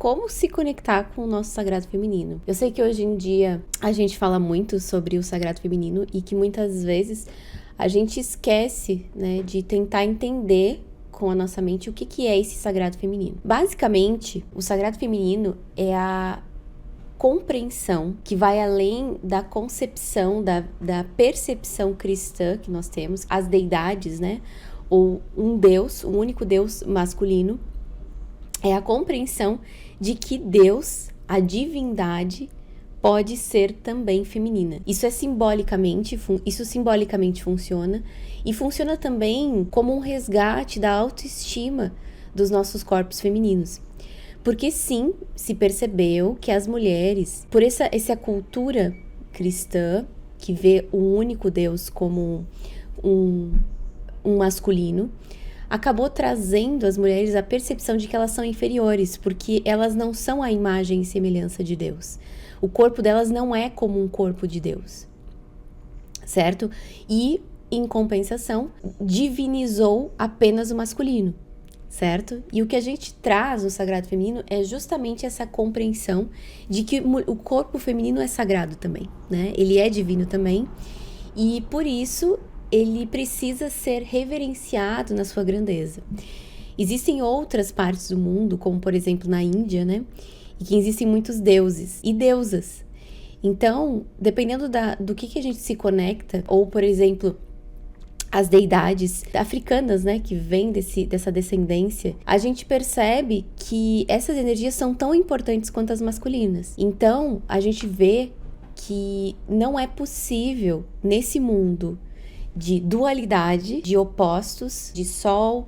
como se conectar com o nosso sagrado feminino. Eu sei que hoje em dia a gente fala muito sobre o sagrado feminino e que muitas vezes a gente esquece, né, de tentar entender com a nossa mente o que é esse sagrado feminino. Basicamente, o sagrado feminino é a compreensão que vai além da concepção, da percepção cristã que nós temos, as deidades, né? Ou um Deus, um único Deus masculino, é a compreensão de que Deus, a divindade, pode ser também feminina. Isso simbolicamente funciona, e funciona também como um resgate da autoestima dos nossos corpos femininos. Porque sim, se percebeu que as mulheres, por essa cultura cristã, que vê o único Deus como um masculino, acabou trazendo às mulheres a percepção de que elas são inferiores, porque elas não são a imagem e semelhança de Deus. O corpo delas não é como um corpo de Deus, certo? E, em compensação, divinizou apenas o masculino, certo? E o que a gente traz no sagrado feminino é justamente essa compreensão de que o corpo feminino é sagrado também, né? Ele é divino também, e por isso ele precisa ser reverenciado na sua grandeza. Existem outras partes do mundo, como por exemplo na Índia, né? E que existem muitos deuses e deusas. Então, dependendo do que a gente se conecta, ou por exemplo, as deidades africanas, né, que vêm dessa descendência, a gente percebe que essas energias são tão importantes quanto as masculinas. Então, a gente vê que não é possível, nesse mundo de dualidade, de opostos, de sol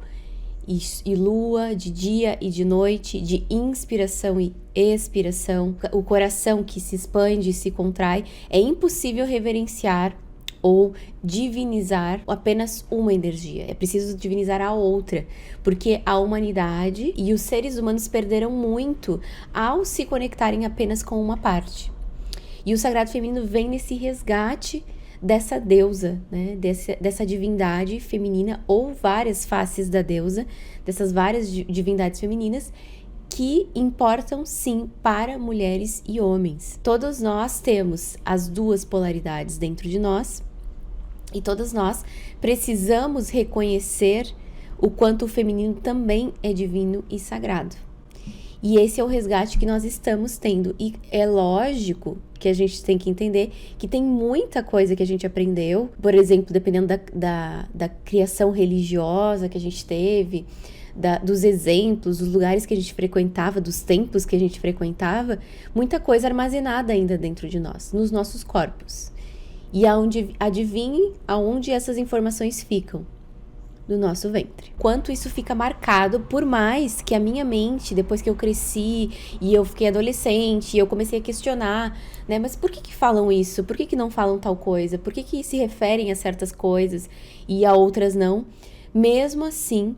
e lua, de dia e de noite, de inspiração e expiração, o coração que se expande e se contrai, é impossível reverenciar ou divinizar apenas uma energia. É preciso divinizar a outra, porque a humanidade e os seres humanos perderam muito ao se conectarem apenas com uma parte. E o sagrado feminino vem nesse resgate dessa deusa, né? Dessa divindade feminina, ou várias faces da deusa, dessas várias divindades femininas, que importam sim para mulheres e homens. Todos nós temos as duas polaridades dentro de nós, e todas nós precisamos reconhecer o quanto o feminino também é divino e sagrado. E esse é o resgate que nós estamos tendo. E é lógico que a gente tem que entender que tem muita coisa que a gente aprendeu, por exemplo, dependendo da criação religiosa que a gente teve, dos exemplos, dos lugares que a gente frequentava, dos templos que a gente frequentava, muita coisa armazenada ainda dentro de nós, nos nossos corpos. E adivinhe aonde essas informações ficam? Do nosso ventre. Quanto isso fica marcado, por mais que a minha mente, depois que eu cresci e eu fiquei adolescente e eu comecei a questionar, né, mas por que falam isso? Por que não falam tal coisa? Por que se referem a certas coisas e a outras não? Mesmo assim,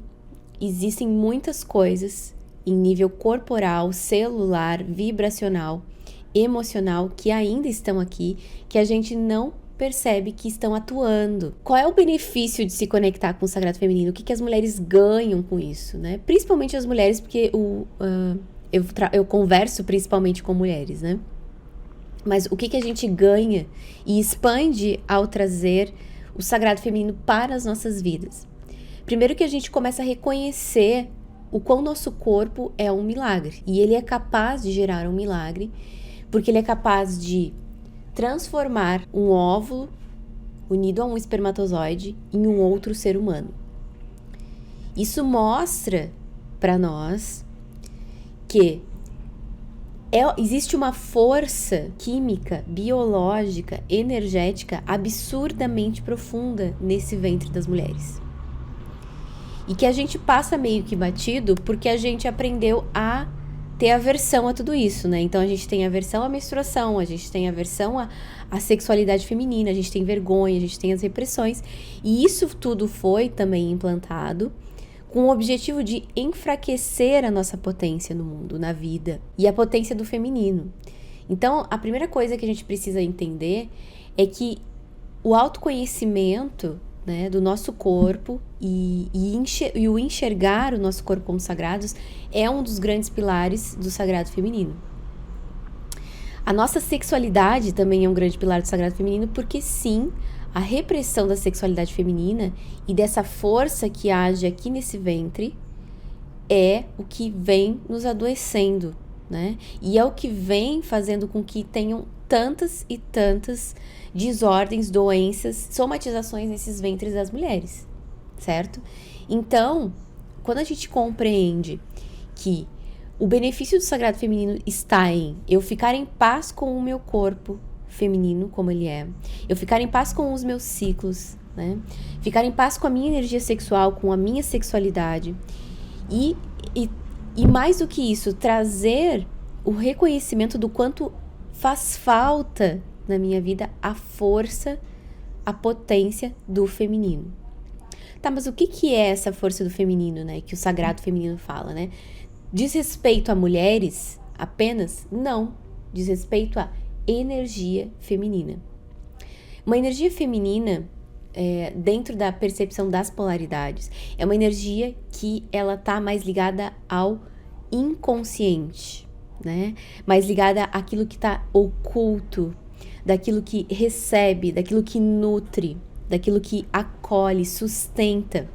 existem muitas coisas em nível corporal, celular, vibracional, emocional, que ainda estão aqui, que a gente não percebe que estão atuando. Qual é o benefício de se conectar com o sagrado feminino? O que as mulheres ganham com isso, né? Principalmente as mulheres, porque eu converso principalmente com mulheres, né? Mas o que a gente ganha e expande ao trazer o sagrado feminino para as nossas vidas? Primeiro que a gente começa a reconhecer o quão nosso corpo é um milagre. E ele é capaz de gerar um milagre, porque ele é capaz de transformar um óvulo unido a um espermatozoide em um outro ser humano. Isso mostra para nós que existe uma força química, biológica, energética absurdamente profunda nesse ventre das mulheres. E que a gente passa meio que batido porque a gente aprendeu a ter aversão a tudo isso, né? Então a gente tem aversão à menstruação, a gente tem aversão à sexualidade feminina, a gente tem vergonha, a gente tem as repressões. E isso tudo foi também implantado com o objetivo de enfraquecer a nossa potência no mundo, na vida, e a potência do feminino. Então, a primeira coisa que a gente precisa entender é que o autoconhecimento, né, do nosso corpo e o enxergar o nosso corpo como sagrados é um dos grandes pilares do sagrado feminino. A nossa sexualidade também é um grande pilar do sagrado feminino, porque sim, a repressão da sexualidade feminina e dessa força que age aqui nesse ventre é o que vem nos adoecendo, né? E é o que vem fazendo com que tenham tantas e tantas desordens, doenças, somatizações nesses ventres das mulheres, certo? Então, quando a gente compreende que o benefício do sagrado feminino está em eu ficar em paz com o meu corpo feminino, como ele é, eu ficar em paz com os meus ciclos, né? Ficar em paz com a minha energia sexual, com a minha sexualidade, e mais do que isso, trazer o reconhecimento do quanto faz falta na minha vida a força, a potência do feminino. Tá, mas o que é essa força do feminino, né? Que o sagrado feminino fala, né? Diz respeito a mulheres apenas? Não. Diz respeito a energia feminina. Uma energia feminina, dentro da percepção das polaridades, é uma energia que ela tá mais ligada ao inconsciente, né? Mais ligada àquilo que tá oculto, daquilo que recebe, daquilo que nutre, daquilo que acolhe, sustenta.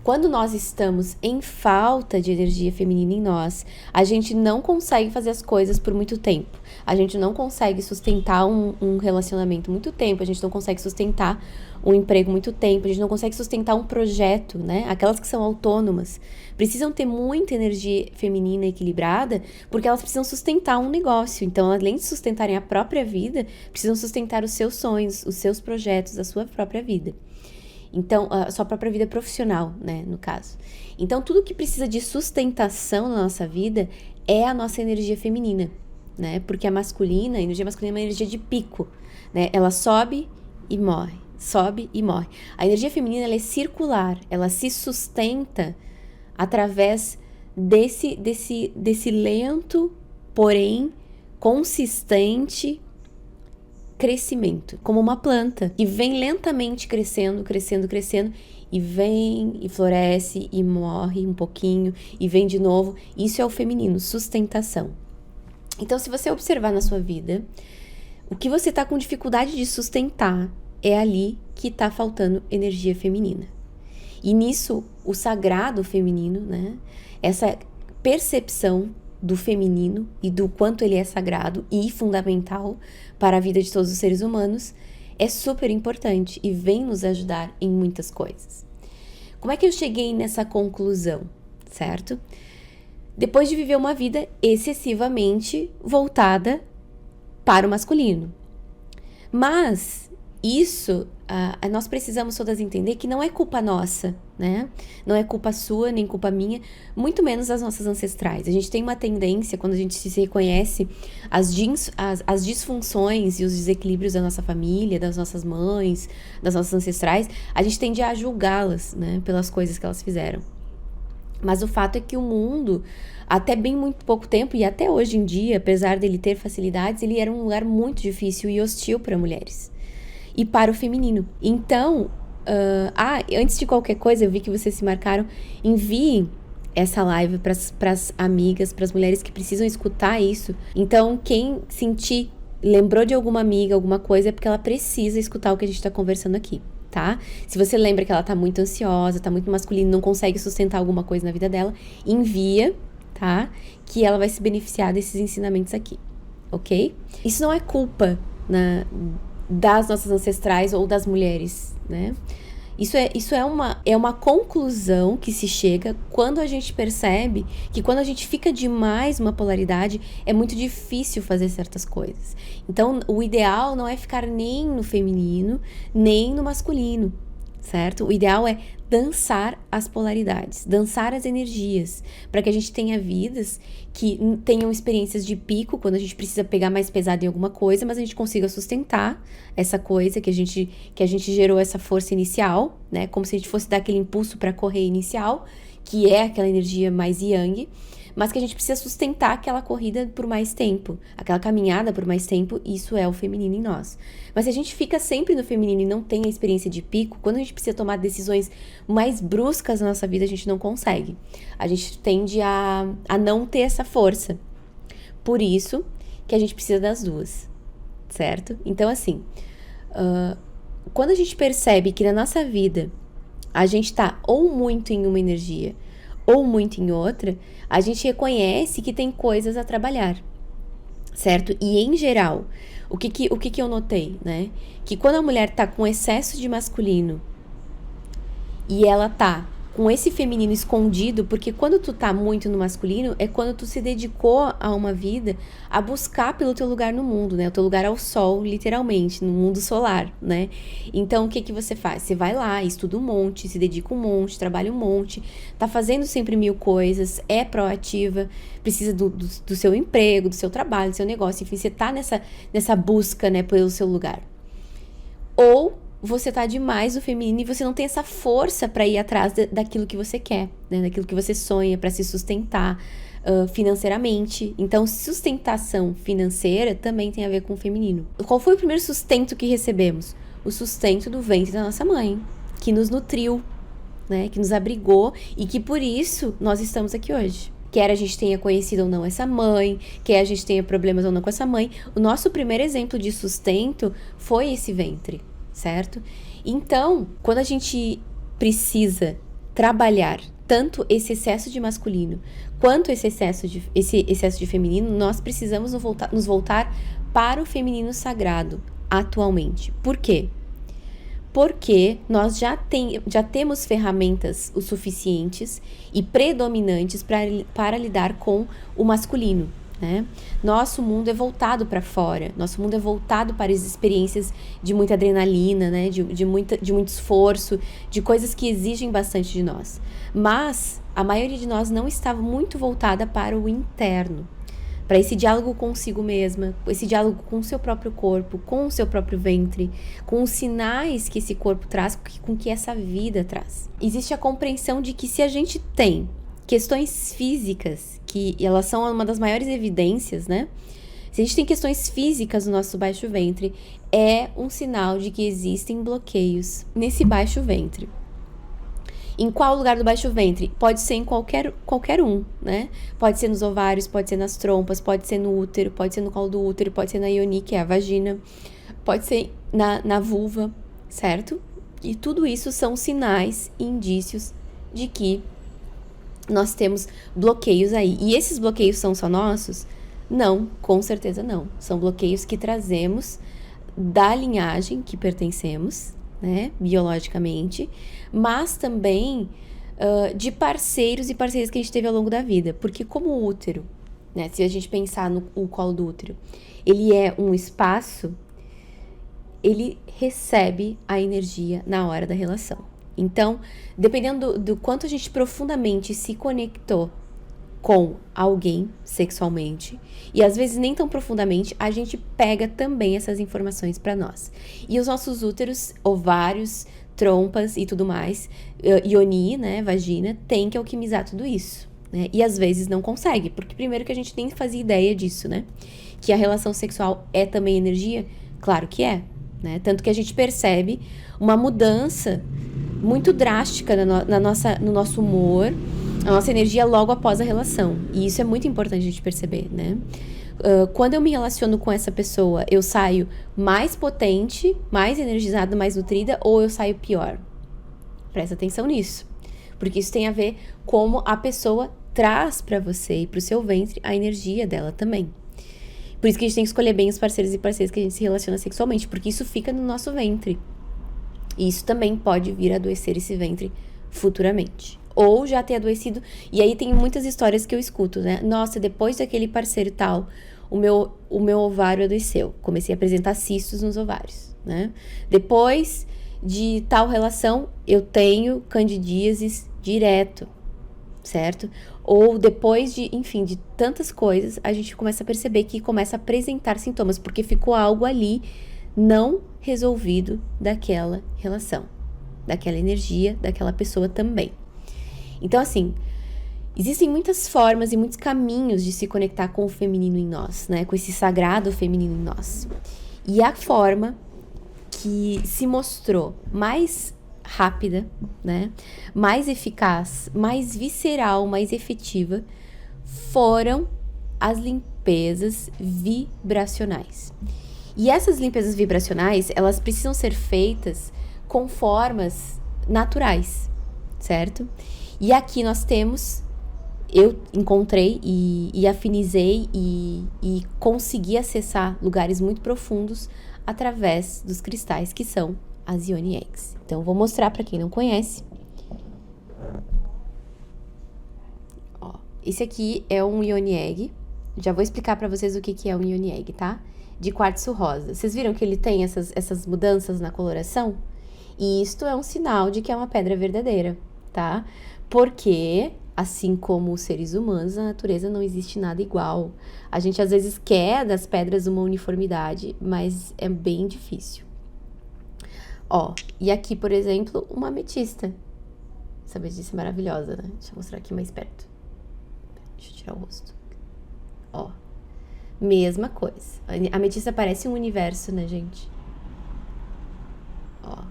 Quando nós estamos em falta de energia feminina em nós, a gente não consegue fazer as coisas por muito tempo. A gente não consegue sustentar um relacionamento muito tempo, a gente não consegue sustentar um emprego muito tempo, a gente não consegue sustentar um projeto, né? Aquelas que são autônomas precisam ter muita energia feminina equilibrada, porque elas precisam sustentar um negócio. Então, além de sustentarem a própria vida, precisam sustentar os seus sonhos, os seus projetos, a sua própria vida. Então, a sua própria vida profissional, né, no caso. Então, tudo que precisa de sustentação na nossa vida é a nossa energia feminina, né? Porque a energia masculina é uma energia de pico, né? Ela sobe e morre, sobe e morre. A energia feminina, ela é circular, ela se sustenta através desse lento, porém consistente crescimento, como uma planta que vem lentamente crescendo, e vem e floresce e morre um pouquinho e vem de novo. Isso é o feminino, sustentação. Então, se você observar na sua vida, o que você está com dificuldade de sustentar é ali que está faltando energia feminina. E nisso, o sagrado feminino, né? Essa percepção do feminino e do quanto ele é sagrado e fundamental para a vida de todos os seres humanos é super importante e vem nos ajudar em muitas coisas. Como é que eu cheguei nessa conclusão, certo? Depois de viver uma vida excessivamente voltada para o masculino. Mas isso, nós precisamos todas entender que não é culpa nossa, né? Não é culpa sua, nem culpa minha, muito menos das nossas ancestrais. A gente tem uma tendência, quando a gente se reconhece as disfunções e os desequilíbrios da nossa família, das nossas mães, das nossas ancestrais, a gente tende a julgá-las, né? Pelas coisas que elas fizeram. Mas o fato é que o mundo, até bem muito pouco tempo, e até hoje em dia, apesar dele ter facilidades, ele era um lugar muito difícil e hostil para mulheres. E para o feminino. Então, antes de qualquer coisa, eu vi que vocês se marcaram, enviem essa live para as amigas, para as mulheres que precisam escutar isso. Então, quem sentir, lembrou de alguma amiga, alguma coisa, é porque ela precisa escutar o que a gente está conversando aqui, tá? Se você lembra que ela tá muito ansiosa, tá muito masculina, não consegue sustentar alguma coisa na vida dela, envia, tá? Que ela vai se beneficiar desses ensinamentos aqui, ok? Isso não é culpa, das nossas ancestrais ou das mulheres, né? Isso é uma conclusão que se chega quando a gente percebe que quando a gente fica demais uma polaridade, é muito difícil fazer certas coisas. Então, o ideal não é ficar nem no feminino, nem no masculino, certo? O ideal é dançar as polaridades, dançar as energias, para que a gente tenha vidas que tenham experiências de pico, quando a gente precisa pegar mais pesado em alguma coisa, mas a gente consiga sustentar essa coisa que a gente gerou essa força inicial, né? Como se a gente fosse dar aquele impulso para correr inicial, que é aquela energia mais yang, mas que a gente precisa sustentar aquela corrida por mais tempo, aquela caminhada por mais tempo, isso é o feminino em nós. Mas se a gente fica sempre no feminino e não tem a experiência de pico, quando a gente precisa tomar decisões mais bruscas na nossa vida, a gente não consegue. A gente tende a não ter essa força. Por isso que a gente precisa das duas, certo? Então, assim, quando a gente percebe que na nossa vida a gente tá ou muito em uma energia ou muito em outra, a gente reconhece que tem coisas a trabalhar, certo? E em geral, o que eu notei, né? Que quando a mulher tá com excesso de masculino e ela tá com esse feminino escondido, porque quando tu tá muito no masculino, é quando tu se dedicou a uma vida a buscar pelo teu lugar no mundo, né? O teu lugar ao sol, literalmente, no mundo solar, né? Então, o que você faz? Você vai lá, estuda um monte, se dedica um monte, trabalha um monte, tá fazendo sempre 1000 coisas, é proativa, precisa do seu emprego, do seu trabalho, do seu negócio, enfim, você tá nessa busca, né, pelo seu lugar. Ou você tá demais no feminino e você não tem essa força para ir atrás daquilo que você quer, né? Daquilo que você sonha, para se sustentar financeiramente. Então, sustentação financeira também tem a ver com o feminino. Qual foi o primeiro sustento que recebemos? O sustento do ventre da nossa mãe, que nos nutriu, né? Que nos abrigou e que por isso nós estamos aqui hoje. Quer a gente tenha conhecido ou não essa mãe, quer a gente tenha problemas ou não com essa mãe, o nosso primeiro exemplo de sustento foi esse ventre. Certo? Então, quando a gente precisa trabalhar tanto esse excesso de masculino quanto esse excesso de feminino, nós precisamos nos voltar para o feminino sagrado atualmente. Por quê? Porque nós já temos ferramentas o suficientes e predominantes para lidar com o masculino. Né? Nosso mundo é voltado para fora, nosso mundo é voltado para as experiências de muita adrenalina, né? de muito esforço, de coisas que exigem bastante de nós. Mas a maioria de nós não estava muito voltada para o interno, para esse diálogo consigo mesma, esse diálogo com o seu próprio corpo, com o seu próprio ventre, com os sinais que esse corpo traz, com que essa vida traz. Existe a compreensão de que se a gente tem questões físicas, que elas são uma das maiores evidências, né? Se a gente tem questões físicas no nosso baixo ventre, é um sinal de que existem bloqueios nesse baixo ventre. Em qual lugar do baixo ventre? Pode ser em qualquer um, né? Pode ser nos ovários, pode ser nas trompas, pode ser no útero, pode ser no colo do útero, pode ser na ioni, que é a vagina, pode ser na vulva, certo? E tudo isso são sinais e indícios de que nós temos bloqueios aí. E esses bloqueios são só nossos? Não, com certeza não. São bloqueios que trazemos da linhagem que pertencemos, né, biologicamente, mas também de parceiros e parceiras que a gente teve ao longo da vida. Porque como o útero, né, se a gente pensar no colo do útero, ele é um espaço, ele recebe a energia na hora da relação. Então, dependendo do quanto a gente profundamente se conectou com alguém sexualmente, e às vezes nem tão profundamente, a gente pega também essas informações para nós. E os nossos úteros, ovários, trompas e tudo mais, ioni, né, vagina, tem que alquimizar tudo isso, né? E às vezes não consegue, porque primeiro que a gente nem fazia ideia disso, né? Que a relação sexual é também energia? Claro que é, né? Tanto que a gente percebe uma mudança muito drástica no nosso humor, a nossa energia logo após a relação. E isso é muito importante a gente perceber, né? Quando eu me relaciono com essa pessoa, eu saio mais potente, mais energizada, mais nutrida, ou eu saio pior? Presta atenção nisso. Porque isso tem a ver como a pessoa traz para você e pro seu ventre a energia dela também. Por isso que a gente tem que escolher bem os parceiros e parceiras que a gente se relaciona sexualmente, porque isso fica no nosso ventre. E isso também pode vir a adoecer esse ventre futuramente. Ou já ter adoecido. E aí tem muitas histórias que eu escuto, né? Nossa, depois daquele parceiro tal, o meu ovário adoeceu. Comecei a apresentar cistos nos ovários, né? Depois de tal relação, eu tenho candidíases direto, certo? Ou depois de, enfim, de tantas coisas, a gente começa a perceber que começa a apresentar sintomas, porque ficou algo ali não resolvido daquela relação, daquela energia, daquela pessoa também. Então, assim, Existem muitas formas e muitos caminhos de se conectar com o feminino em nós, né? Com esse sagrado feminino em nós. E a forma que se mostrou mais rápida, né? Mais eficaz, mais visceral, mais efetiva, foram as limpezas vibracionais. E essas limpezas vibracionais, elas precisam ser feitas com formas naturais, certo? E aqui nós temos, eu encontrei e afinizei e consegui acessar lugares muito profundos através dos cristais que são as Yoni Eggs. Então, eu vou mostrar para quem não conhece. Ó, esse aqui é um Yoni Egg. Já vou explicar para vocês o que é um Yoni Egg, tá? De quartzo rosa. Vocês viram que ele tem essas mudanças na coloração? E isto é um sinal de que é uma pedra verdadeira, tá? Porque, assim como os seres humanos, na natureza não existe nada igual. A gente às vezes quer das pedras uma uniformidade, mas é bem difícil. Ó, e aqui, por exemplo, uma ametista. Essa ametista é maravilhosa, né? Deixa eu mostrar aqui mais perto. Deixa eu tirar o rosto. Ó, mesma coisa. A ametista parece um universo, né, gente? Ó,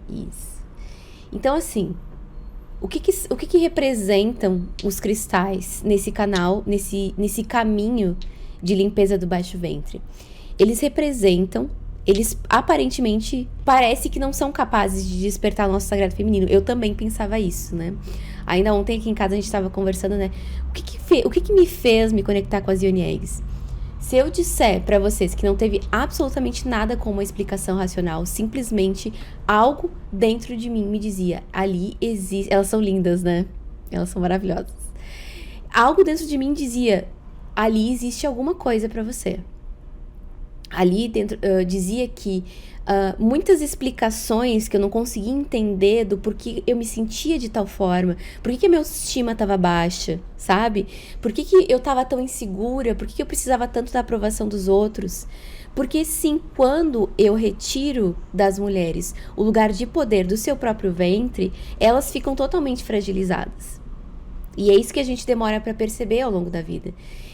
isso. Então, assim, o que representam os cristais nesse canal, nesse caminho de limpeza do baixo ventre? Eles aparentemente, parece que não são capazes de despertar o nosso sagrado feminino. Eu também pensava isso, né? Ainda ontem aqui em casa a gente estava conversando, né? O que me fez me conectar com as Yoni Eggs? Se eu disser pra vocês que não teve absolutamente nada com uma explicação racional, simplesmente algo dentro de mim me dizia, ali existe... Elas são lindas, né? Elas são maravilhosas. Algo dentro de mim dizia, ali existe alguma coisa pra você. Ali dentro dizia que muitas explicações que eu não conseguia entender do porquê eu me sentia de tal forma, por que a minha autoestima estava baixa, sabe? Por que eu estava tão insegura, por que eu precisava tanto da aprovação dos outros? Porque sim, quando eu retiro das mulheres o lugar de poder do seu próprio ventre, elas ficam totalmente fragilizadas. E é isso que a gente demora para perceber ao longo da vida.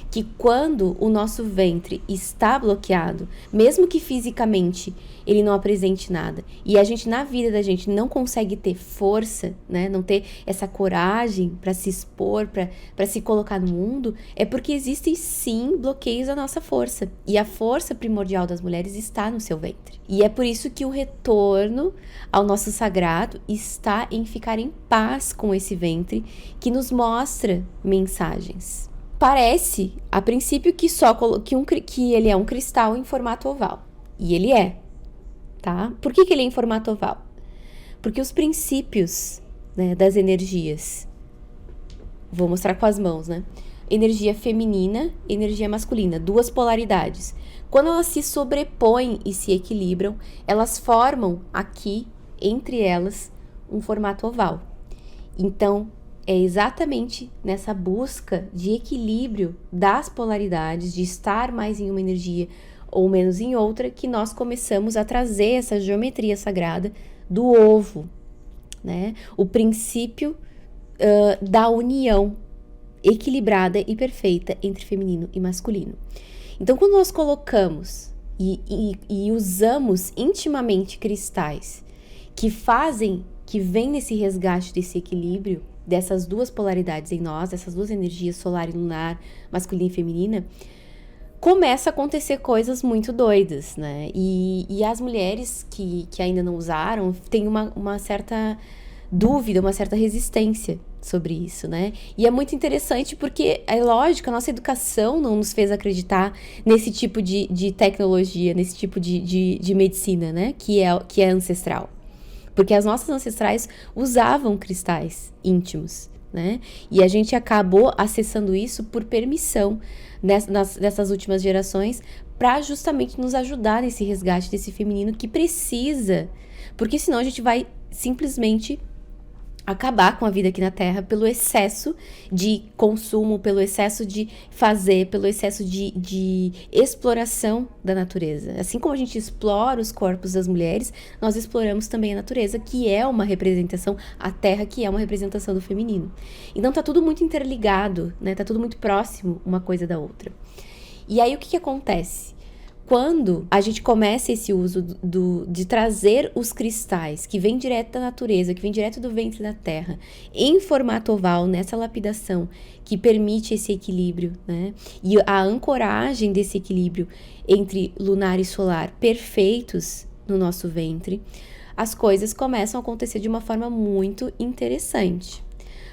Que quando o nosso ventre está bloqueado, mesmo que fisicamente ele não apresente nada, e a gente na vida da gente não consegue ter força, né, não ter essa coragem para se expor, para se colocar no mundo, é porque existem sim bloqueios à nossa força. E a força primordial das mulheres está no seu ventre. E é por isso que o retorno ao nosso sagrado está em ficar em paz com esse ventre que nos mostra mensagens. Parece, a princípio, que ele é um cristal em formato oval. E ele é, tá? Por que ele é em formato oval? Porque os princípios, né, das energias, vou mostrar com as mãos, né? Energia feminina, energia masculina, duas polaridades. Quando elas se sobrepõem e se equilibram, elas formam aqui, entre elas, um formato oval. Então, é exatamente nessa busca de equilíbrio das polaridades, de estar mais em uma energia ou menos em outra, que nós começamos a trazer essa geometria sagrada do ovo, né? O princípio da união equilibrada e perfeita entre feminino e masculino. Então, quando nós colocamos e usamos intimamente cristais que vêm nesse resgate desse equilíbrio, dessas duas polaridades em nós, dessas duas energias solar e lunar, masculina e feminina, começa a acontecer coisas muito doidas, né? E as mulheres que ainda não usaram têm uma certa dúvida, uma certa resistência sobre isso, né? E é muito interessante porque, é lógico, a nossa educação não nos fez acreditar nesse tipo de tecnologia, nesse tipo de medicina, né? Que é ancestral. Porque as nossas ancestrais usavam cristais íntimos, né? E a gente acabou acessando isso por permissão nessas últimas gerações para justamente nos ajudar nesse resgate desse feminino que precisa. Porque senão a gente vai simplesmente acabar com a vida aqui na Terra pelo excesso de consumo, pelo excesso de fazer, pelo excesso de exploração da natureza. Assim como a gente explora os corpos das mulheres, nós exploramos também a natureza, que é uma representação, a Terra, que é uma representação do feminino. Então tá tudo muito interligado, né? Tá tudo muito próximo uma coisa da outra. E aí o que acontece? Quando a gente começa esse uso de trazer os cristais que vêm direto da natureza, que vem direto do ventre da terra, em formato oval, nessa lapidação que permite esse equilíbrio, né? E a ancoragem desse equilíbrio entre lunar e solar perfeitos no nosso ventre, as coisas começam a acontecer de uma forma muito interessante.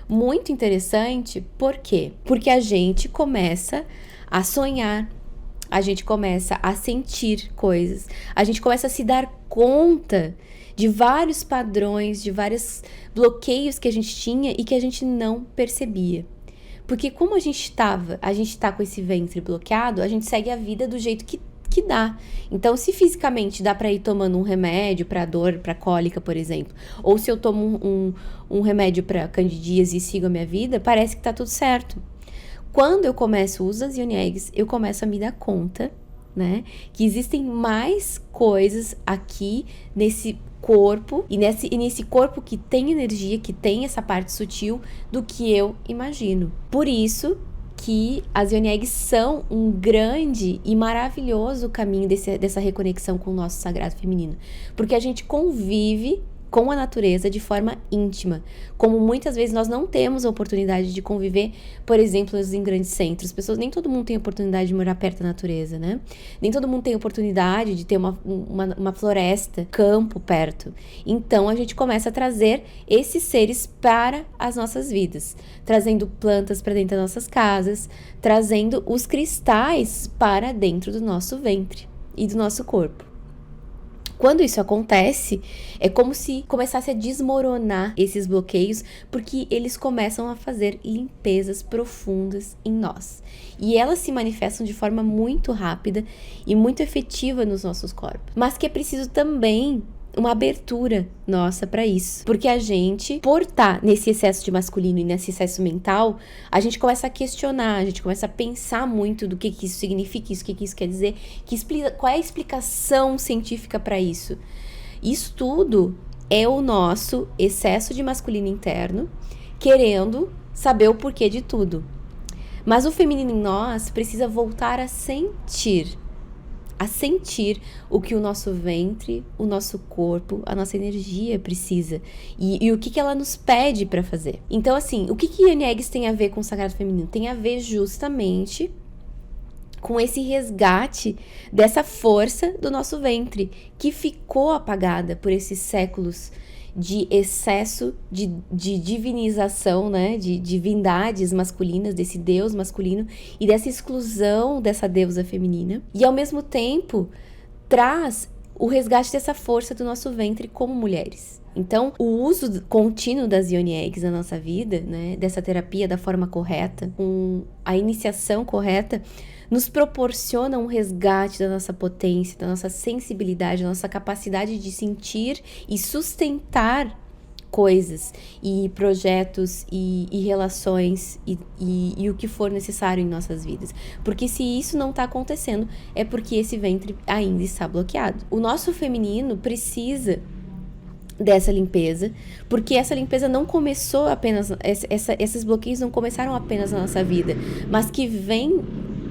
Muito interessante, por quê? Porque a gente começa a sonhar, a gente começa a sentir coisas, a gente começa a se dar conta de vários padrões, de vários bloqueios que a gente tinha e que a gente não percebia. Porque como a gente tá com esse ventre bloqueado, a gente segue a vida do jeito que dá. Então, se fisicamente dá para ir tomando um remédio para dor, para cólica, por exemplo, ou se eu tomo um remédio para candidíase e sigo a minha vida, parece que tá tudo certo. Quando eu começo a usar as Yoni Eggs, eu começo a me dar conta, né, que existem mais coisas aqui nesse corpo e nesse corpo que tem energia, que tem essa parte sutil do que eu imagino. Por isso que as Yoni Eggs são um grande e maravilhoso caminho dessa reconexão com o nosso sagrado feminino, porque a gente convive com a natureza de forma íntima, como muitas vezes nós não temos a oportunidade de conviver, por exemplo, em grandes centros. Nem todo mundo tem a oportunidade de morar perto da natureza, né? Nem todo mundo tem a oportunidade de ter uma floresta, campo perto. Então, a gente começa a trazer esses seres para as nossas vidas, trazendo plantas para dentro das nossas casas, trazendo os cristais para dentro do nosso ventre e do nosso corpo. Quando isso acontece, é como se começasse a desmoronar esses bloqueios, porque eles começam a fazer limpezas profundas em nós. E elas se manifestam de forma muito rápida e muito efetiva nos nossos corpos. Mas que é preciso também uma abertura nossa para isso. Porque a gente, por estar nesse excesso de masculino e nesse excesso mental, a gente começa a questionar, a gente começa a pensar muito do que isso significa, o que isso quer dizer, qual é a explicação científica para isso. Isso tudo é o nosso excesso de masculino interno querendo saber o porquê de tudo. Mas o feminino em nós precisa voltar a sentir o que o nosso ventre, o nosso corpo, a nossa energia precisa e o que ela nos pede para fazer. Então, assim, o que Yoni Eggs tem a ver com o sagrado feminino? Tem a ver justamente com esse resgate dessa força do nosso ventre que ficou apagada por esses séculos de excesso de divinização, né, de divindades masculinas, desse deus masculino e dessa exclusão dessa deusa feminina. E ao mesmo tempo traz o resgate dessa força do nosso ventre como mulheres. Então, o uso contínuo das Yoni Eggs na nossa vida, né, dessa terapia da forma correta, com a iniciação correta, nos proporciona um resgate da nossa potência, da nossa sensibilidade, da nossa capacidade de sentir e sustentar coisas e projetos e relações e o que for necessário em nossas vidas. Porque se isso não está acontecendo, é porque esse ventre ainda está bloqueado. O nosso feminino precisa dessa limpeza, porque essa limpeza não começou apenas, esses bloqueios não começaram apenas na nossa vida, mas que vem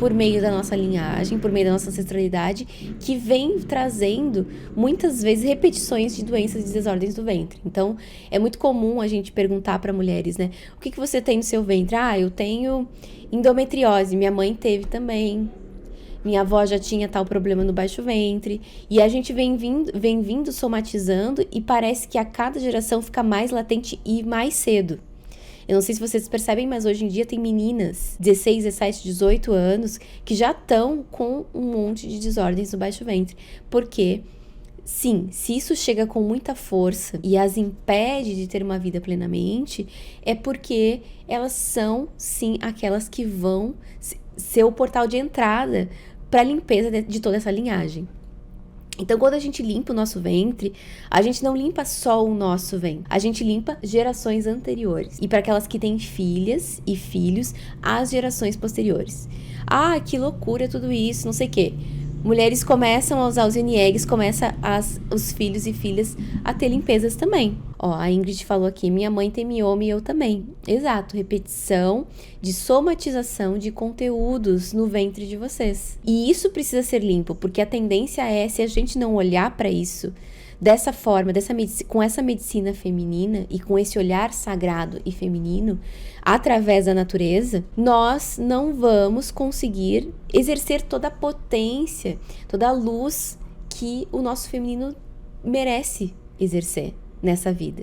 por meio da nossa linhagem, por meio da nossa ancestralidade, que vem trazendo muitas vezes repetições de doenças e desordens do ventre. Então, é muito comum a gente perguntar para mulheres, né, o que você tem no seu ventre? Eu tenho endometriose, minha mãe teve também. Minha avó já tinha tal problema no baixo ventre. E a gente vem vindo somatizando e parece que a cada geração fica mais latente e mais cedo. Eu não sei se vocês percebem, mas hoje em dia tem meninas, 16, 17, 18 anos, que já estão com um monte de desordens no baixo ventre. Porque, sim, se isso chega com muita força e as impede de ter uma vida plenamente, é porque elas são, sim, aquelas que vão ser o portal de entrada para a limpeza de toda essa linhagem. Então, quando a gente limpa o nosso ventre, a gente não limpa só o nosso ventre. A gente limpa gerações anteriores. E para aquelas que têm filhas e filhos, as gerações posteriores. Ah, que loucura tudo isso, não sei o quê. Mulheres começam a usar os NEGs, começam os filhos e filhas a ter limpezas também. Ó, a Ingrid falou aqui, minha mãe tem mioma e eu também. Exato, repetição de somatização de conteúdos no ventre de vocês. E isso precisa ser limpo, porque a tendência é, se a gente não olhar para isso dessa forma, com essa medicina feminina e com esse olhar sagrado e feminino, através da natureza, nós não vamos conseguir exercer toda a potência, toda a luz que o nosso feminino merece exercer nessa vida.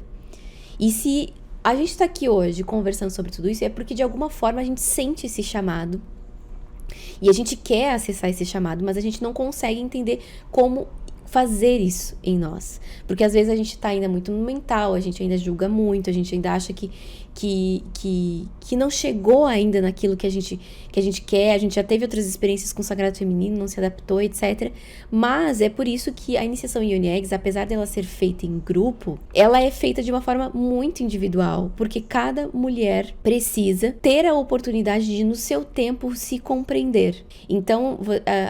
E se a gente está aqui hoje conversando sobre tudo isso, é porque de alguma forma a gente sente esse chamado e a gente quer acessar esse chamado, mas a gente não consegue entender como fazer isso em nós, porque às vezes a gente tá ainda muito no mental, a gente ainda julga muito, a gente ainda acha que não chegou ainda naquilo que a gente quer, a gente já teve outras experiências com o sagrado feminino, não se adaptou, etc. Mas é por isso que a iniciação Yoni Eggs, apesar dela ser feita em grupo, ela é feita de uma forma muito individual, porque cada mulher precisa ter a oportunidade de, no seu tempo, se compreender. Então,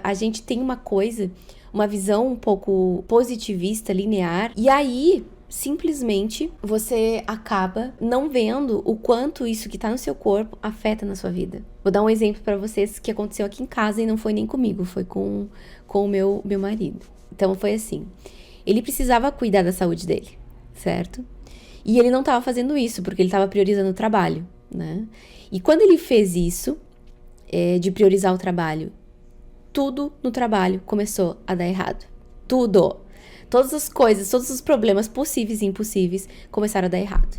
a gente tem uma visão um pouco positivista, linear, e aí simplesmente você acaba não vendo o quanto isso que tá no seu corpo afeta na sua vida. Vou dar um exemplo para vocês que aconteceu aqui em casa e não foi nem comigo, foi com o meu marido. Então foi assim, ele precisava cuidar da saúde dele, certo? E ele não tava fazendo isso porque ele tava priorizando o trabalho, né? E quando ele fez isso, de priorizar o trabalho, tudo no trabalho começou a dar errado. Tudo. Todas as coisas, todos os problemas possíveis e impossíveis começaram a dar errado.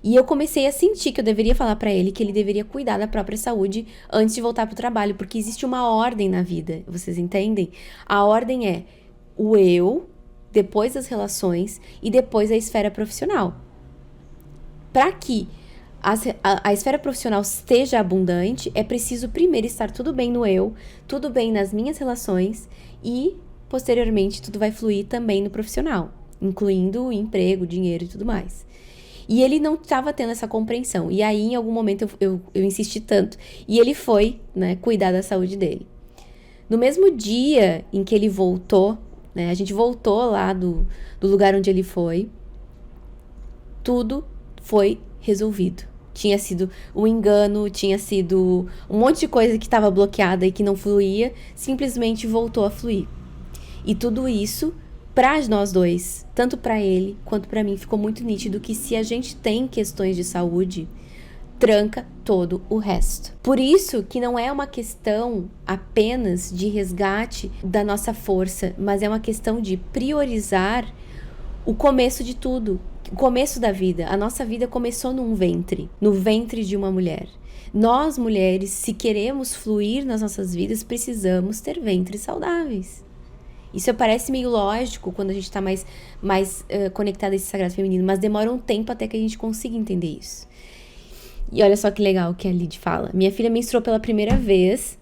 E eu comecei a sentir que eu deveria falar pra ele que ele deveria cuidar da própria saúde antes de voltar pro trabalho, porque existe uma ordem na vida, vocês entendem? A ordem é o eu, depois as relações e depois a esfera profissional. Para que a esfera profissional esteja abundante, é preciso primeiro estar tudo bem no eu, tudo bem nas minhas relações e, posteriormente, tudo vai fluir também no profissional, incluindo o emprego, dinheiro e tudo mais. E ele não estava tendo essa compreensão. E aí, em algum momento, eu insisti tanto. E ele foi, né, cuidar da saúde dele. No mesmo dia em que ele voltou, né, a gente voltou lá do lugar onde ele foi, tudo foi resolvido. Tinha sido um engano, tinha sido um monte de coisa que estava bloqueada e que não fluía, simplesmente voltou a fluir. E tudo isso, para nós dois, tanto para ele quanto para mim, ficou muito nítido que se a gente tem questões de saúde, tranca todo o resto. Por isso que não é uma questão apenas de resgate da nossa força, mas é uma questão de priorizar o começo de tudo. O começo da vida, a nossa vida começou no ventre de uma mulher. Nós, mulheres, se queremos fluir nas nossas vidas, precisamos ter ventres saudáveis. Isso parece meio lógico quando a gente está mais conectada a esse sagrado feminino, mas demora um tempo até que a gente consiga entender isso. E olha só que legal que a Lid fala. Minha filha menstruou pela primeira vez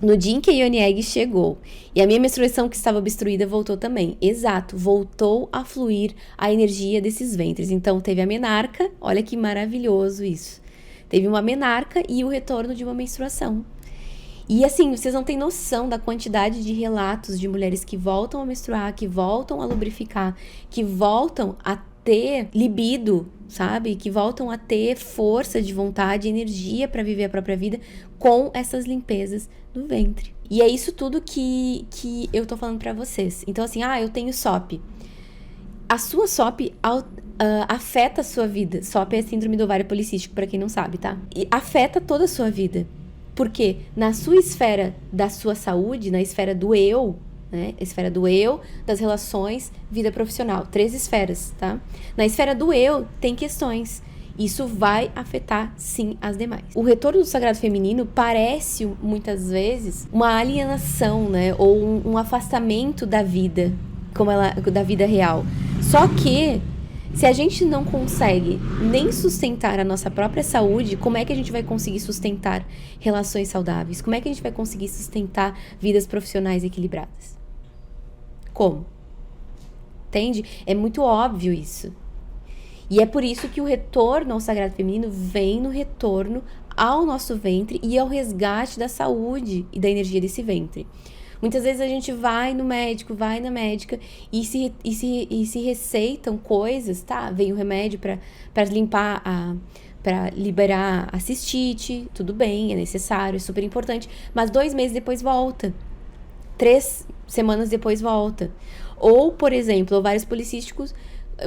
no dia em que a Yoni Egg chegou, e a minha menstruação que estava obstruída voltou também. Exato, voltou a fluir a energia desses ventres. Então teve a menarca, olha que maravilhoso isso. Teve uma menarca e o retorno de uma menstruação. E assim, vocês não têm noção da quantidade de relatos de mulheres que voltam a menstruar, que voltam a lubrificar, que voltam a ter libido, sabe? Que voltam a ter força de vontade, energia para viver a própria vida com essas limpezas do ventre. E é isso tudo que eu tô falando pra vocês. Então assim, eu tenho SOP. A sua SOP afeta a sua vida. SOP é síndrome do ovário policístico, pra quem não sabe, tá? E afeta toda a sua vida. Porque na sua esfera da sua saúde, na esfera do eu, né? Esfera do eu, das relações, vida profissional. 3 esferas, tá? Na esfera do eu, tem questões. Isso vai afetar, sim, as demais. O retorno do sagrado feminino parece, muitas vezes, uma alienação, né? Ou um afastamento da vida, da vida real. Só que, se a gente não consegue nem sustentar a nossa própria saúde, como é que a gente vai conseguir sustentar relações saudáveis? Como é que a gente vai conseguir sustentar vidas profissionais equilibradas? Como? Entende? É muito óbvio isso. E é por isso que o retorno ao sagrado feminino vem no retorno ao nosso ventre e ao resgate da saúde e da energia desse ventre. Muitas vezes a gente vai no médico, vai na médica e se receitam coisas, tá? Vem o remédio para limpar para liberar a cistite, tudo bem, é necessário, é super importante, mas 2 meses depois volta. 3 semanas depois volta. Ou, por exemplo, ovários policísticos,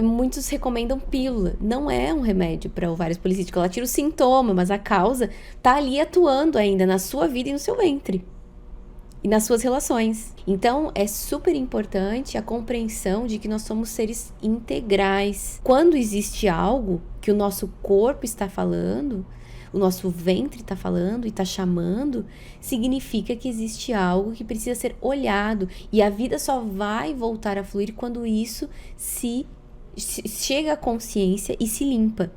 muitos recomendam pílula. Não é um remédio para ovários policísticos. Ela tira o sintoma, mas a causa tá ali atuando ainda na sua vida e no seu ventre. E nas suas relações. Então, é super importante a compreensão de que nós somos seres integrais. Quando existe algo que o nosso corpo está falando, o nosso ventre está falando e está chamando, significa que existe algo que precisa ser olhado. E a vida só vai voltar a fluir quando isso se chega à consciência e se limpa.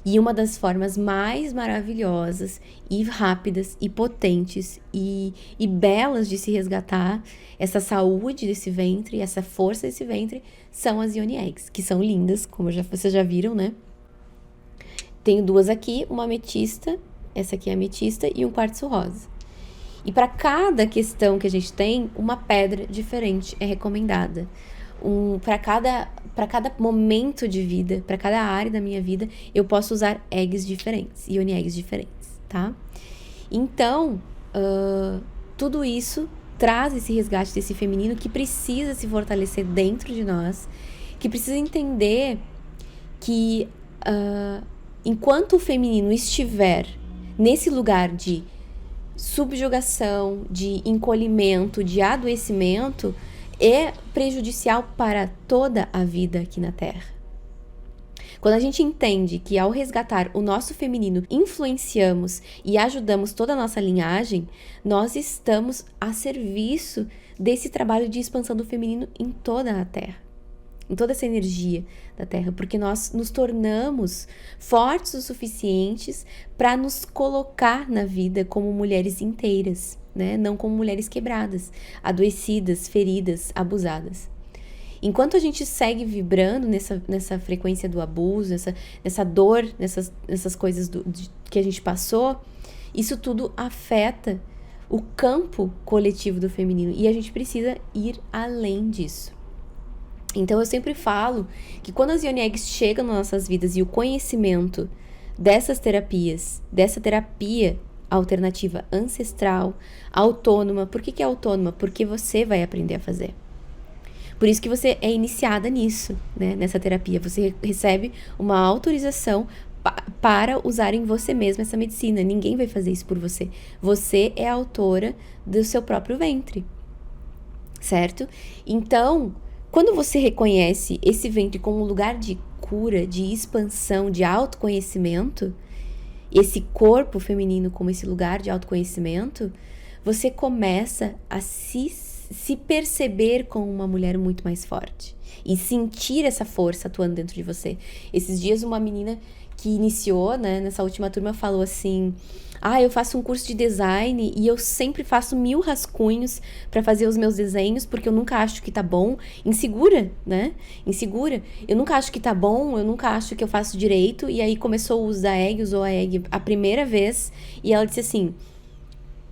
E uma das formas mais maravilhosas e rápidas e potentes e belas de se resgatar essa saúde desse ventre, essa força desse ventre, são as Yoni Eggs, que são lindas, como vocês já viram, né? Tenho 2 aqui, uma ametista, essa aqui é ametista, e um quartzo rosa. E para cada questão que a gente tem, uma pedra diferente é recomendada. Para cada momento de vida, para cada área da minha vida, eu posso usar eggs diferentes, Yoni Eggs diferentes, tá? Então, tudo isso traz esse resgate desse feminino que precisa se fortalecer dentro de nós, que precisa entender que enquanto o feminino estiver nesse lugar de subjugação, de encolhimento, de adoecimento, é prejudicial para toda a vida aqui na Terra. Quando a gente entende que ao resgatar o nosso feminino, influenciamos e ajudamos toda a nossa linhagem, nós estamos a serviço desse trabalho de expansão do feminino em toda a Terra, em toda essa energia da Terra, porque nós nos tornamos fortes o suficientes para nos colocar na vida como mulheres inteiras, né? Não como mulheres quebradas, adoecidas, feridas, abusadas. Enquanto a gente segue vibrando nessa frequência do abuso, nessa dor, nessas coisas que a gente passou, isso tudo afeta o campo coletivo do feminino e a gente precisa ir além disso. Então eu sempre falo que quando as Yoni Eggs chegam nas nossas vidas e o conhecimento dessas terapias, dessa terapia alternativa ancestral, autônoma. Por que é autônoma? Porque você vai aprender a fazer. Por isso que você é iniciada nisso, né? Nessa terapia. Você recebe uma autorização para usar em você mesma essa medicina. Ninguém vai fazer isso por você. Você é a autora do seu próprio ventre. Certo? Então, quando você reconhece esse ventre como um lugar de cura, de expansão, de autoconhecimento, esse corpo feminino como esse lugar de autoconhecimento, você começa a se perceber como uma mulher muito mais forte e sentir essa força atuando dentro de você. Esses dias uma menina que iniciou, né, nessa última turma falou assim: eu faço um curso de design e eu sempre faço 1000 rascunhos para fazer os meus desenhos porque eu nunca acho que tá bom. Insegura, né? Insegura. Eu nunca acho que tá bom, eu nunca acho que eu faço direito. E aí começou a usar egg, usou a egg a primeira vez e ela disse assim: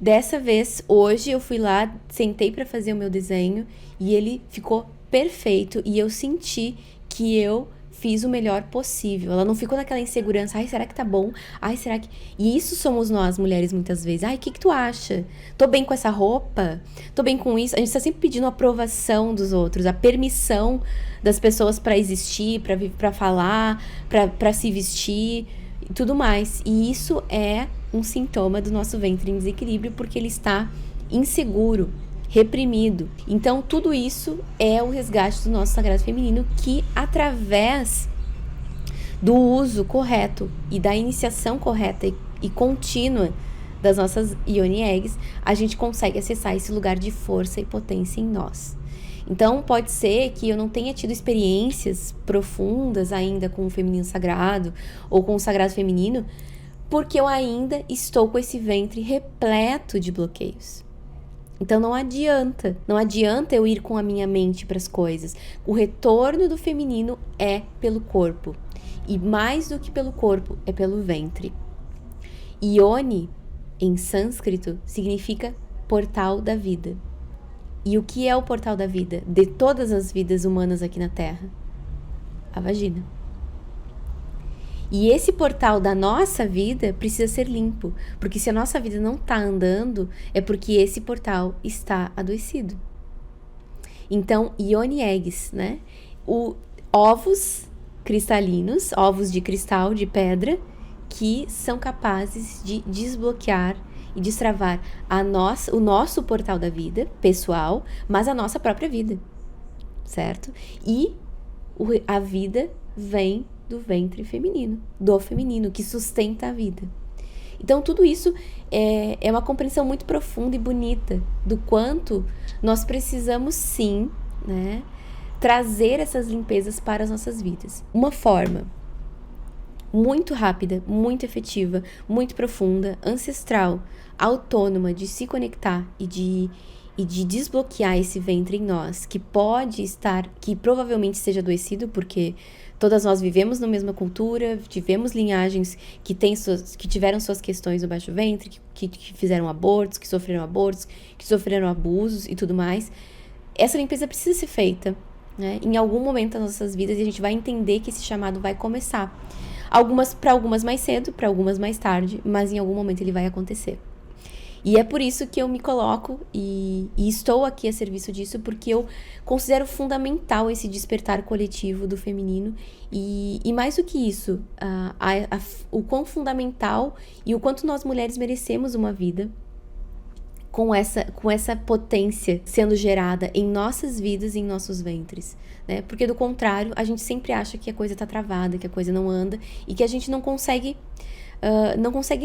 dessa vez, hoje eu fui lá, sentei para fazer o meu desenho e ele ficou perfeito e eu senti que eu fiz o melhor possível. Ela não ficou naquela insegurança, será que tá bom? Será que... E isso somos nós, mulheres, muitas vezes. O que tu acha? Tô bem com essa roupa? Tô bem com isso? A gente tá sempre pedindo a aprovação dos outros, a permissão das pessoas para existir, para falar, para se vestir e tudo mais. E isso é um sintoma do nosso ventre em desequilíbrio, porque ele está inseguro, reprimido. Então, tudo isso é o resgate do nosso sagrado feminino que, através do uso correto e da iniciação correta e contínua das nossas Yoni Eggs, a gente consegue acessar esse lugar de força e potência em nós. Então, pode ser que eu não tenha tido experiências profundas ainda com o feminino sagrado ou com o sagrado feminino, porque eu ainda estou com esse ventre repleto de bloqueios. Então não adianta eu ir com a minha mente para as coisas. O retorno do feminino é pelo corpo. E mais do que pelo corpo, é pelo ventre. Yoni, em sânscrito, significa portal da vida. E o que é o portal da vida de todas as vidas humanas aqui na Terra? A vagina. E esse portal da nossa vida precisa ser limpo, porque se a nossa vida não está andando, é porque esse portal está adoecido. Então, Yoni eggs, né? Ovos cristalinos, ovos de cristal, de pedra, que são capazes de desbloquear e destravar o nosso portal da vida, pessoal, mas a nossa própria vida, certo? E a vida vem do ventre feminino, do feminino, que sustenta a vida. Então, tudo isso é uma compreensão muito profunda e bonita do quanto nós precisamos, sim, né, trazer essas limpezas para as nossas vidas. Uma forma muito rápida, muito efetiva, muito profunda, ancestral, autônoma de se conectar e de desbloquear esse ventre em nós, que provavelmente seja adoecido, porque todas nós vivemos na mesma cultura, tivemos linhagens que tiveram suas questões no baixo ventre, que fizeram abortos, que sofreram abusos e tudo mais. Essa limpeza precisa ser feita, né, em algum momento das nossas vidas, e a gente vai entender que esse chamado vai começar. Para algumas mais cedo, para algumas mais tarde, mas em algum momento ele vai acontecer. E é por isso que eu me coloco e estou aqui a serviço disso, porque eu considero fundamental esse despertar coletivo do feminino. E mais do que isso, o quão fundamental e o quanto nós mulheres merecemos uma vida com essa potência sendo gerada em nossas vidas e em nossos ventres, né? Porque do contrário, a gente sempre acha que a coisa tá travada, que a coisa não anda e que a gente não consegue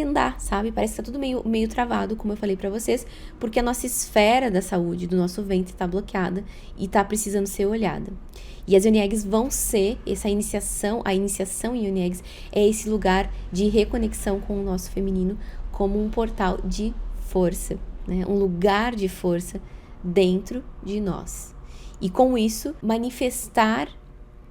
andar, sabe? Parece que tá tudo meio travado, como eu falei pra vocês, porque a nossa esfera da saúde do nosso ventre tá bloqueada e tá precisando ser olhada. E as Yoni Eggs vão ser essa iniciação, a iniciação em Yoni Eggs é esse lugar de reconexão com o nosso feminino como um portal de força, né? Um lugar de força dentro de nós. E com isso, manifestar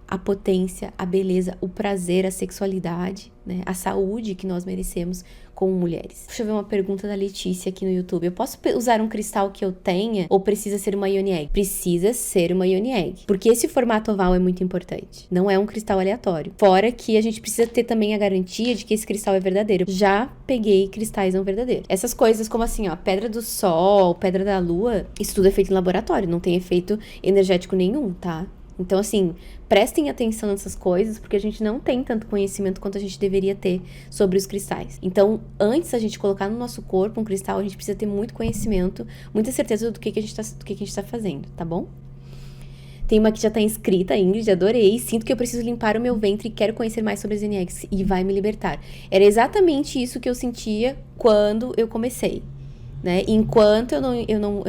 a potência, a beleza, o prazer, a sexualidade, né? A saúde que nós merecemos como mulheres. Deixa eu ver uma pergunta da Letícia aqui no YouTube. Eu posso usar um cristal que eu tenha ou precisa ser uma Yoni Egg? Precisa ser uma Yoni Egg, porque esse formato oval é muito importante. Não é um cristal aleatório. Fora que a gente precisa ter também a garantia de que esse cristal é verdadeiro. Já peguei cristais não verdadeiros. Essas coisas como assim, ó, pedra do sol, pedra da lua, isso tudo é feito em laboratório, não tem efeito energético nenhum, tá? Então, assim, prestem atenção nessas coisas, porque a gente não tem tanto conhecimento quanto a gente deveria ter sobre os cristais. Então, antes da gente colocar no nosso corpo um cristal, a gente precisa ter muito conhecimento, muita certeza do que a gente tá fazendo, tá bom? Tem uma que já tá inscrita, Ingrid, adorei. Sinto que eu preciso limpar o meu ventre e quero conhecer mais sobre as Yoni Eggs e vai me libertar. Era exatamente isso que eu sentia quando eu comecei. Né? Enquanto eu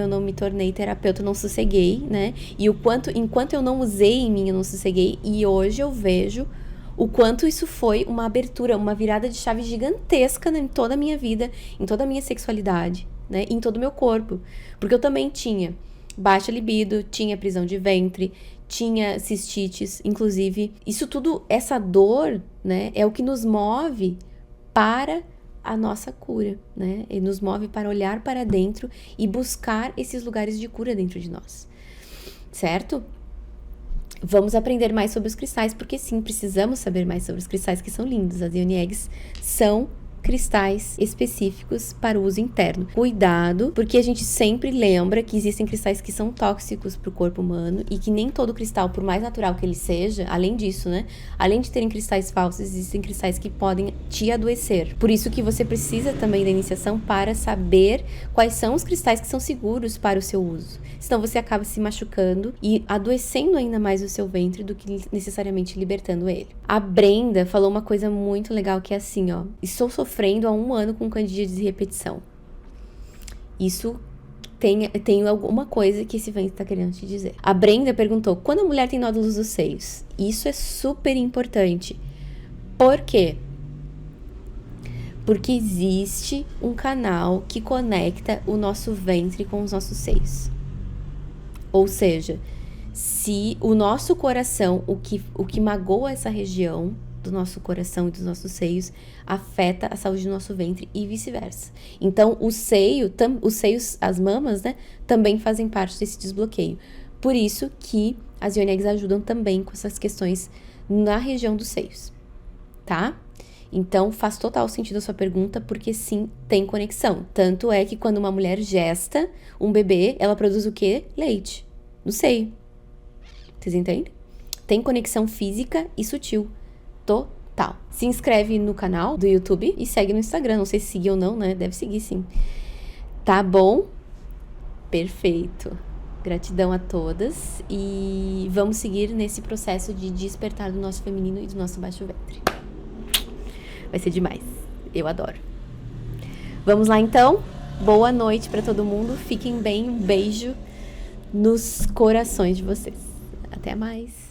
não me tornei terapeuta, eu não sosseguei, né? E enquanto eu não usei em mim, eu não sosseguei. E hoje eu vejo o quanto isso foi uma abertura, uma virada de chave gigantesca, né, em toda a minha vida, em toda a minha sexualidade, né? Em todo o meu corpo. Porque eu também tinha baixa libido, tinha prisão de ventre, tinha cistites, inclusive. Isso tudo, essa dor, né, é o que nos move para a nossa cura, né? Ele nos move para olhar para dentro e buscar esses lugares de cura dentro de nós, certo? Vamos aprender mais sobre os cristais, porque sim, precisamos saber mais sobre os cristais, que são lindos. As Yoni Eggs são cristais específicos para o uso interno. Cuidado, porque a gente sempre lembra que existem cristais que são tóxicos para o corpo humano e que nem todo cristal, por mais natural que ele seja, além disso, né? Além de terem cristais falsos, existem cristais que podem te adoecer. Por isso que você precisa também da iniciação para saber quais são os cristais que são seguros para o seu uso. Senão você acaba se machucando e adoecendo ainda mais o seu ventre do que necessariamente libertando ele. A Brenda falou uma coisa muito legal que é assim, ó. Estou sofrendo há 1 ano com candidíase e repetição. Isso tem alguma coisa que esse vento está querendo te dizer. A Brenda perguntou, quando a mulher tem nódulos dos seios? Isso é super importante. Por quê? Porque existe um canal que conecta o nosso ventre com os nossos seios. Ou seja, se o nosso coração, o que magoa essa região do nosso coração e dos nossos seios, afeta a saúde do nosso ventre e vice-versa. Então, os seios, as mamas, né, também fazem parte desse desbloqueio. Por isso que as Yoni Eggs ajudam também com essas questões na região dos seios, tá? Então, faz total sentido a sua pergunta, porque sim, tem conexão. Tanto é que quando uma mulher gesta um bebê, ela produz o quê? Leite, no seio. Vocês entendem? Tem conexão física e sutil. Total. Se inscreve no canal do YouTube e segue no Instagram. Não sei se seguir ou não, né? Deve seguir, sim. Tá bom? Perfeito. Gratidão a todas. E vamos seguir nesse processo de despertar do nosso feminino e do nosso baixo ventre. Vai ser demais. Eu adoro. Vamos lá, então. Boa noite pra todo mundo. Fiquem bem. Um beijo nos corações de vocês. Até mais.